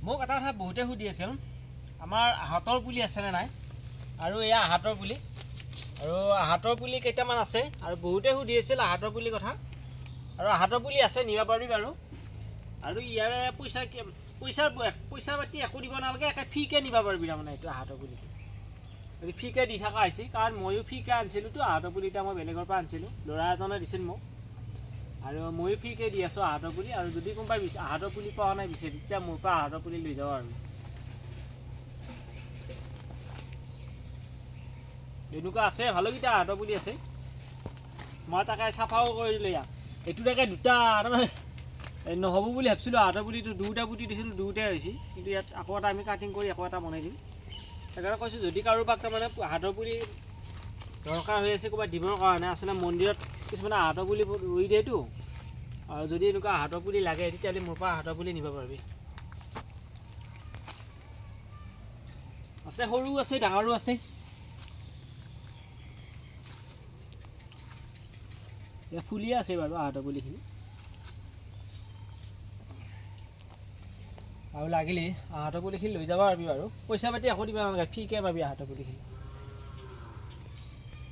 মোক এটা কথা বহুতে সুধি আছিল আমাৰ আহঁতৰ পুলি আছেনে নাই আৰু এয়া আহঁতৰ পুলি আৰু আহঁতৰ পুলি কেইটামান আছে আৰু বহুতে সুধি আছিল আহঁতৰ পুলি কথা আৰু আহঁতৰ পুলি আছে নিব পাৰিবি বাৰু আৰু ইয়াৰে পইচা পাতি একো দিব নালাগে একে ফ্ৰীকৈ নিব পাৰিবি তাৰমানে এইটো আহঁতৰ পুলিটো যদি ফ্ৰীকৈ দি থকা হৈছে কাৰণ ময়ো ফ্ৰীকৈ আনিছিলোঁতো আহঁতৰ পুলিটা মই বেলেগৰ পৰা আনিছিলোঁ ল'ৰা এজনে দিছিল মোক আৰু ময়ো ফ্ৰীকৈ দি আছোঁ আহঁতৰ পুলি আৰু যদি কোনোবাই আহঁতৰ পুলি পোৱা নাই বিচাৰি তেতিয়া মোৰ পৰা আহঁতৰ পুলি লৈ যাওঁ আৰু এনেকুৱা আছে ভালকেইটা আহঁতৰ পুলি আছে মই তাকে চাফাও কৰি দিলোঁ ইয়াক এইটো তাকে দুটা তাৰমানে নহ'ব বুলি ভাবিছিলোঁ আহঁতৰ পুলিটো দুটা পুতি দিছিলোঁ দুটাই হৈছে কিন্তু ইয়াত আকৌ এটা আমি কাটিং কৰি আকৌ এটা বনাই দিম সেইকাৰণে কৈছোঁ যদি কাৰোবাক তাৰমানে আহঁতৰ পুলি দৰকাৰ হৈ আছে ক'ৰবাত দিবৰ কাৰণে আচলতে মন্দিৰত কিছুমানে আহঁতৰ পুলি ৰুই দিয়েতো আৰু যদি এনেকুৱা আহঁতৰ পুলি লাগে তেতিয়াহ'লে মোৰ পৰা আহঁতৰ পুলি নিব পাৰিবি আছে সৰু আছে ডাঙৰো আছে এতিয়া ফুলিয়ে আছে বাৰু আহঁতৰ পুলিখিনি আৰু লাগিলে আহঁতৰ পুলিখিনি লৈ যাব পাৰিবি বাৰু পইচা পাতি একো দিব নালাগে ফ্ৰীকৈ পাবি আহঁতৰ পুলিখিনি